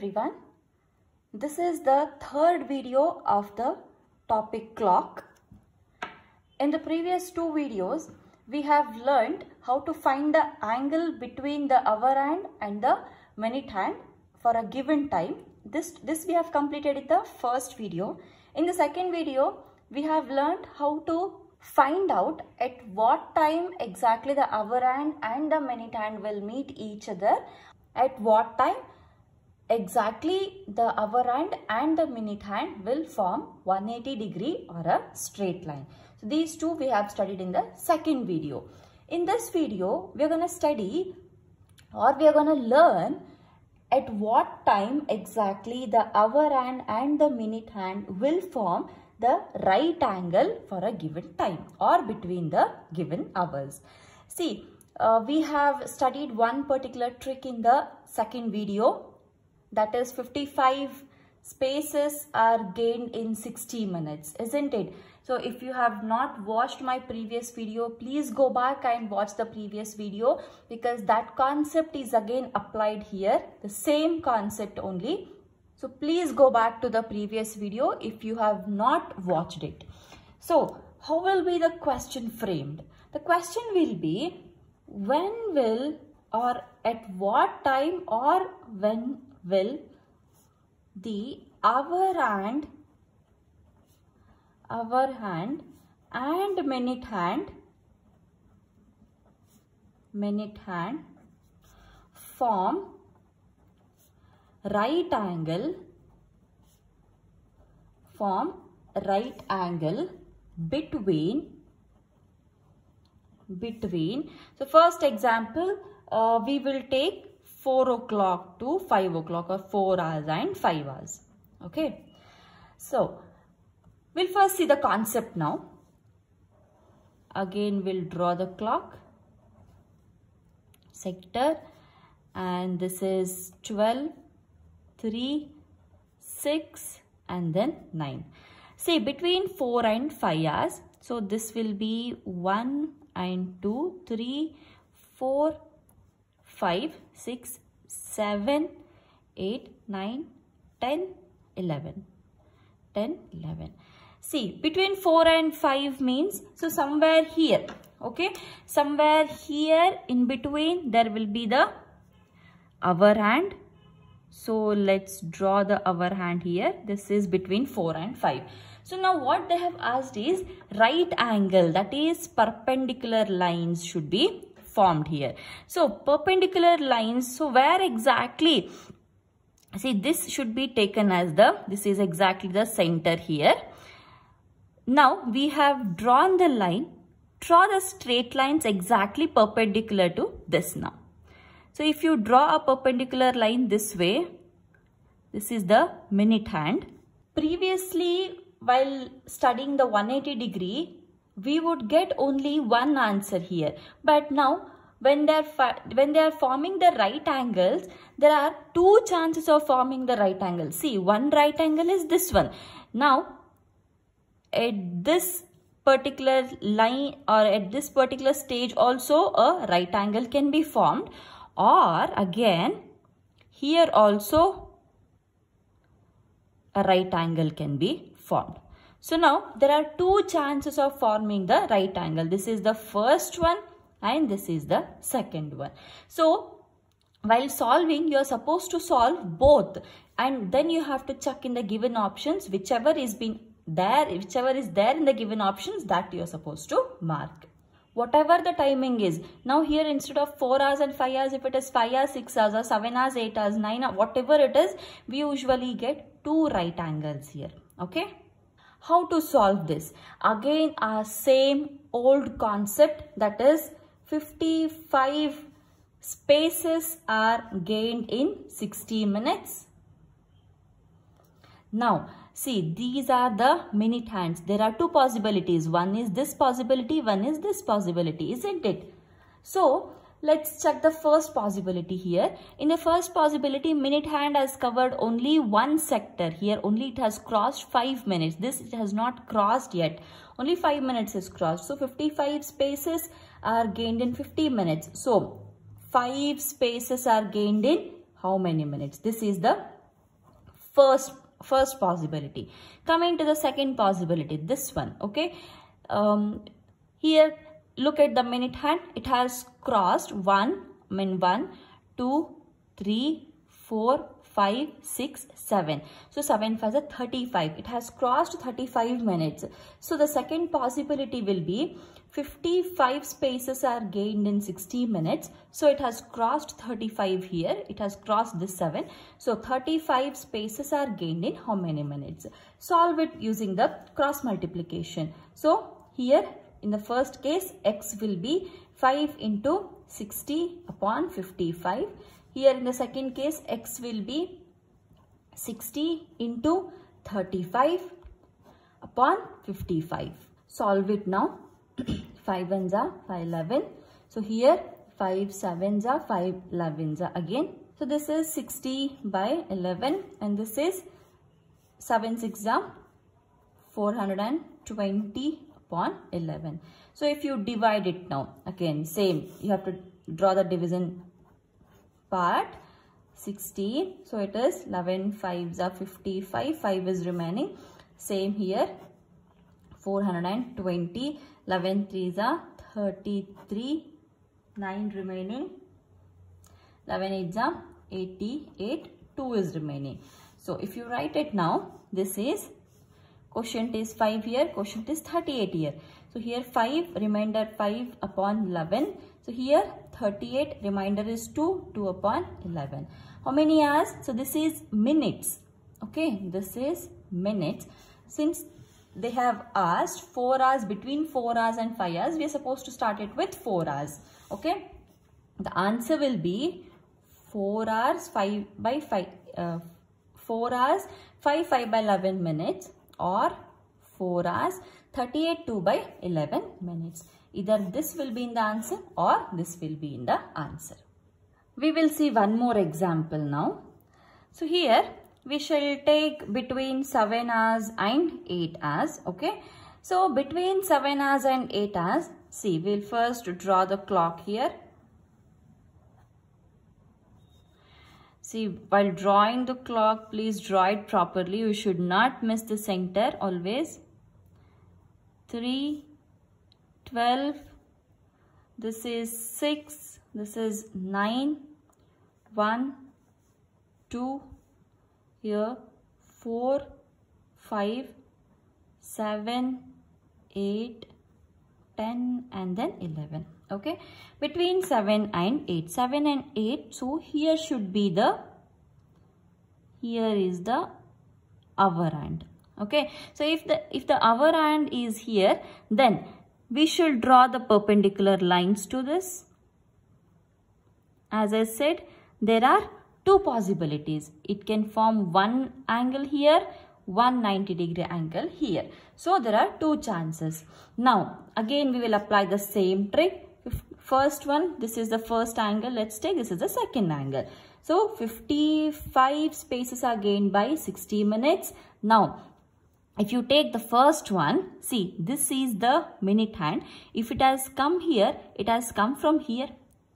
everyone. This is the third video of the topic clock. In the previous two videos, we have learned how to find the angle between the hour hand and the minute hand for a given time. This we have completed in the first video. In the second video, we have learned how to find out at what time exactly the hour hand and the minute hand will meet each other. At what time exactly the hour hand and the minute hand will form 180 degree or a straight line. So these two we have studied in the second video. In this video, we are going to study or we are going to learn at what time exactly the hour hand and the minute hand will form the right angle for a given time or between the given hours. See, we have studied one particular trick in the second video, that is 55 spaces are gained in 60 minutes, isn't it? So if you have not watched my previous video, please go back and watch the previous video because that concept is again applied here, the same concept only. So please go back to the previous video if you have not watched it. So how will be the question framed? The question will be, when will or at what time or when will the hour hand and minute hand form right angle between so first example, we will take 4 o'clock to 5 o'clock or 4 hours and 5 hours. Okay, so we'll first see the concept now. Again, we'll draw the clock sector, and this is 12, 3, 6 and then 9. See, between 4 and 5 hours, so this will be 1 and 2, 3, 4, 5, 6, 7, 8, 9, 10, 11. 10, 11. See, between 4 and 5 means, so somewhere here, okay, somewhere here in between there will be the hour hand. So let's draw the hour hand here. This is between 4 and 5. So now what they have asked is right angle, that is perpendicular lines should be formed here. So perpendicular lines, so where exactly, see this should be taken as this is exactly the center here. Now we have drawn the line, draw the straight lines exactly perpendicular to this now. So if you draw a perpendicular line this way, this is the minute hand. Previously, while studying the 180 degree, we would get only one answer here. But now, when they are forming the right angles, there are two chances of forming the right angle. See, one right angle is this one. Now, at this particular line or at this particular stage also a right angle can be formed, or again here also a right angle can be formed. So now there are two chances of forming the right angle. This is the first one and this is the second one. So while solving, you are supposed to solve both, and then you have to check in the given options whichever is there in the given options, that you are supposed to mark. Whatever the timing is. Now here instead of 4 hours and 5 hours, if it is 5 hours, 6 hours or 7 hours, 8 hours, 9 hours, whatever it is, we usually get two right angles here. Okay. How to solve this? Again, our same old concept, that is 55 spaces are gained in 60 minutes. Now, see, these are the minute hands. There are two possibilities. One is this possibility, one is this possibility, isn't it? So, let's check the first possibility here. In the first possibility, minute hand has covered only one sector. Here only it has crossed 5 minutes. This it has not crossed yet. Only 5 minutes is crossed. So 55 spaces are gained in 50 minutes. So 5 spaces are gained in how many minutes? This is the first possibility. Coming to the second possibility, this one, okay. Here look at the minute hand. It has crossed 1, 2, 3, 4, 5, 6, 7. So 7 5 is 35. It has crossed 35 minutes. So the second possibility will be 55 spaces are gained in 60 minutes. So it has crossed 35 here. It has crossed this 7. So 35 spaces are gained in how many minutes? Solve it using the cross multiplication. So here in the first case, x will be 5 into 60 upon 55. Here in the second case, x will be 60 into 35 upon 55. Solve it now. 5 ones are 5 11. So here 5 7s are 5 11s are again. So this is 60 by 11 and this is 7 6 are 420 upon 11. So if you divide it now, again same, you have to draw the division part. 60, so it is 11 5s are 55, 5 is remaining. Same here, 420, 11 3s are 33, 9 remaining, 11 8s are 88, 2 is remaining. So if you write it now, this is quotient is 5 here, quotient is 38 here. So here 5, remainder 5 upon 11. So here 38, remainder is 2, 2 upon 11. How many hours? So this is minutes. Okay, this is minutes. Since they have asked 4 hours, between 4 hours and 5 hours, we are supposed to start it with 4 hours. Okay, the answer will be 4 hours 5 by 5, 4 hours 5 by 11 minutes, or 4 hours 38 2 by 11 minutes. Either this will be in the answer or this will be in the answer. We will see one more example now. So here we shall take between 7 hours and 8 hours. Okay. So between 7 hours and 8 hours, see, we'll first draw the clock here. See, while drawing the clock, please draw it properly. You should not miss the center always. 3, 12, this is 6, this is 9, 1, 2, here 4, 5, 7, 8, 10 and then 11. Okay, between 7 and 8, 7 and 8, so here should be the, here is the hour hand. Okay, so if the hour hand is here, then we should draw the perpendicular lines to this. As I said, there are two possibilities. It can form one angle here, 190-degree angle here. So there are two chances. Now again we will apply the same trick. First one, this is the first angle. Let's take, this is the second angle. So 55 spaces are gained by 60 minutes. Now if you take the first one, see, this is the minute hand. If it has come here, it has come from here,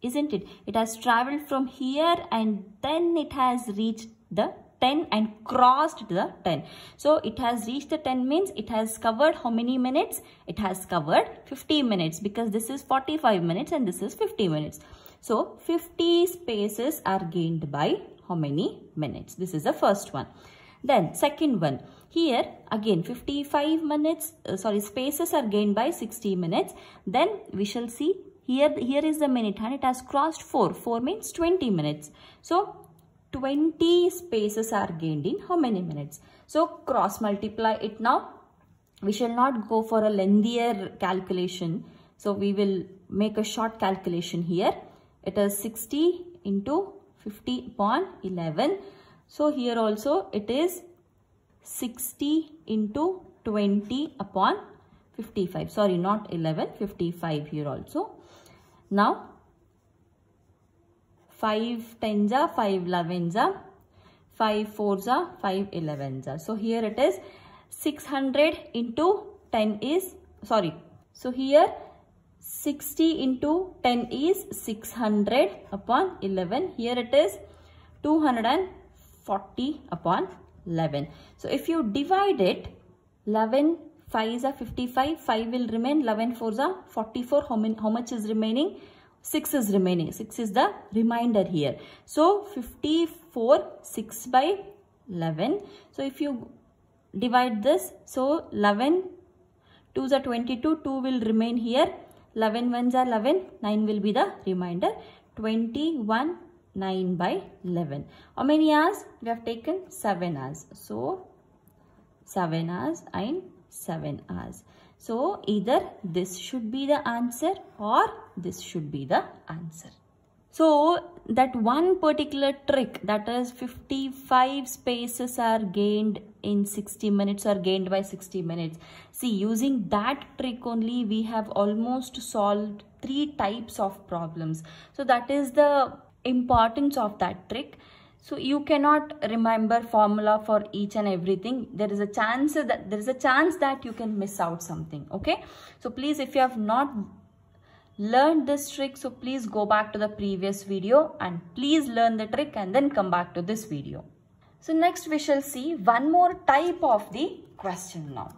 isn't it? It has traveled from here and then it has reached the 10 and crossed the 10. So it has reached the 10 means it has covered how many minutes? It has covered 50 minutes, because this is 45 minutes and this is 50 minutes. So 50 spaces are gained by how many minutes? This is the first one. Then second one, here again 55 minutes, spaces are gained by 60 minutes. Then we shall see here is the minute hand. It has crossed 4. 4 means 20 minutes. So 20 spaces are gained in how many minutes? So cross multiply it now. We shall not go for a lengthier calculation. So we will make a short calculation here. It is 60 into 50 upon 11. So here also it is 60 into 20 upon 55. Sorry, not 11, 55 here also. Now 5 10s are 5 11s are 5 4s are 5 11s are. So here it is 600 into 10 is, sorry. So here 60 into 10 is 600 upon 11. Here it is 240 upon 11. So if you divide it, 11 5s are 55, 5 will remain, 11 4s are 44. How much is remaining? 6 is remaining. 6 is the remainder here. So 54, 6 by 11. So if you divide this, so 11 2s are 22, 2 will remain here. 11 1s are 11, 9 will be the remainder. 21, 9 by 11. How many hours? We have taken 7 hours. So 7 hours and 7 hours. So either this should be the answer or this should be the answer. So that one particular trick, that is 55 spaces are gained in 60 minutes or gained by 60 minutes. See, using that trick only we have almost solved 3 types of problems. So that is the importance of that trick. So you cannot remember formula for each and everything. There is a chance that you can miss out something. Okay. So please, if you have not learned this trick, so please go back to the previous video and please learn the trick and then come back to this video. So next we shall see one more type of the question now.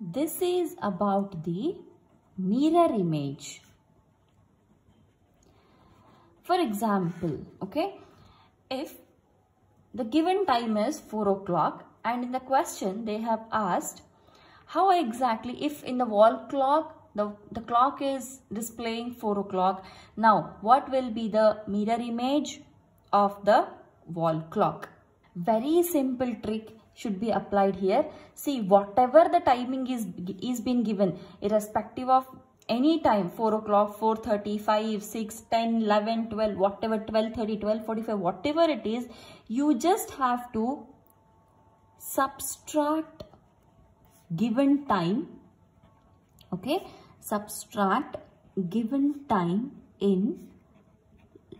This is about the mirror image. For example, okay, if the given time is 4 o'clock and in the question they have asked how exactly, if in the wall clock the clock is displaying 4 o'clock, now what will be the mirror image of the wall clock? Very simple trick should be applied here. See, whatever the timing is been given, irrespective of any time, 4 o'clock, 4:30, 5, 6, 10, 11, 12, whatever, 12:30, 12:45, whatever it is, you just have to subtract given time, okay, subtract given time in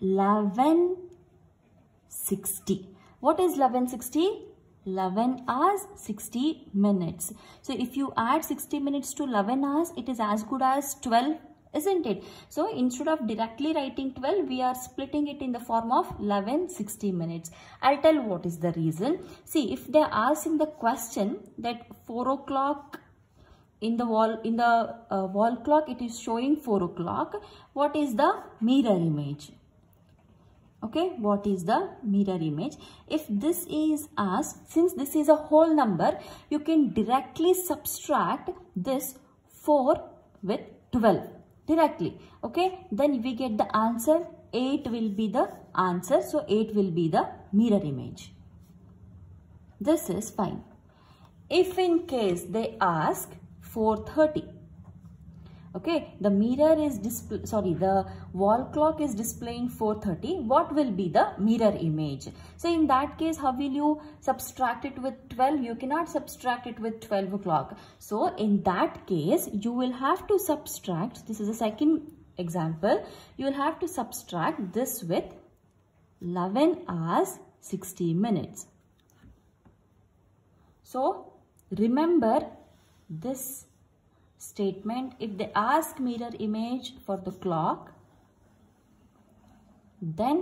11:60. What is 11:60? 11 hours 60 minutes. So if you add 60 minutes to 11 hours, it is as good as 12, isn't it? So instead of directly writing 12, we are splitting it in the form of 11:60 minutes. I'll tell what is the reason. See, if they are asking the question that 4 o'clock in the wall clock, it is showing 4 o'clock. What is the mirror image? Okay, what is the mirror image? If this is asked, since this is a whole number, you can directly subtract this 4 with 12 directly. Okay, then we get the answer. 8 will be the answer. So 8 will be the mirror image. This is fine. If in case they ask 4:30, okay, the wall clock is displaying 4:30. What will be the mirror image? So in that case, how will you subtract it with 12? You cannot subtract it with 12 o'clock. So in that case, you will have to subtract, this is the second example, you will have to subtract this with 11 hours 60 minutes. So remember this statement. If they ask mirror image for the clock, then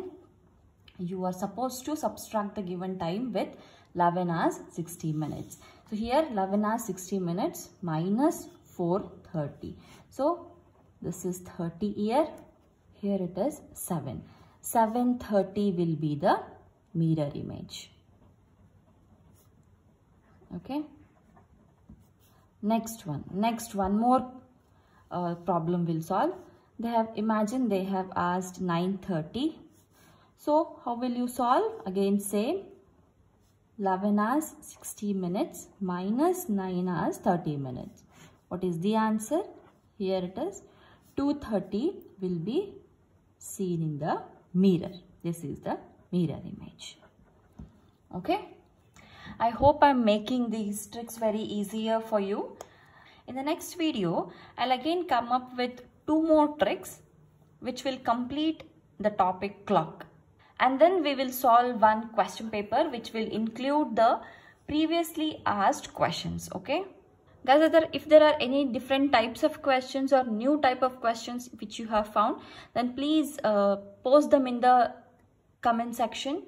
you are supposed to subtract the given time with 11 hours 60 minutes. So here 11 hours 60 minutes minus 4:30. So this is 30 here. Here it is 7. 7:30 will be the mirror image. Okay. Next one more problem will solve. They have asked 9:30. So how will you solve? Again same, 11 hours 60 minutes minus 9 hours 30 minutes. What is the answer? Here it is 2:30 will be seen in the mirror. This is the mirror image. Okay. I hope I'm making these tricks very easier for you. In the next video, I'll again come up with 2 more tricks which will complete the topic clock. And then we will solve one question paper which will include the previously asked questions. Okay. Guys, if there are any different types of questions or new type of questions which you have found, then please post them in the comment section,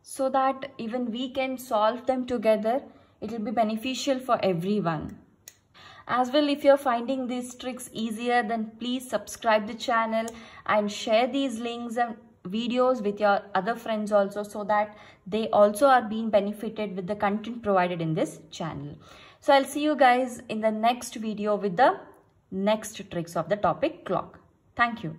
so that even we can solve them together. It will be beneficial for everyone. As well, if you're finding these tricks easier, then please subscribe the channel and share these links and videos with your other friends also, so that they also are being benefited with the content provided in this channel. So I'll see you guys in the next video with the next tricks of the topic clock. Thank you.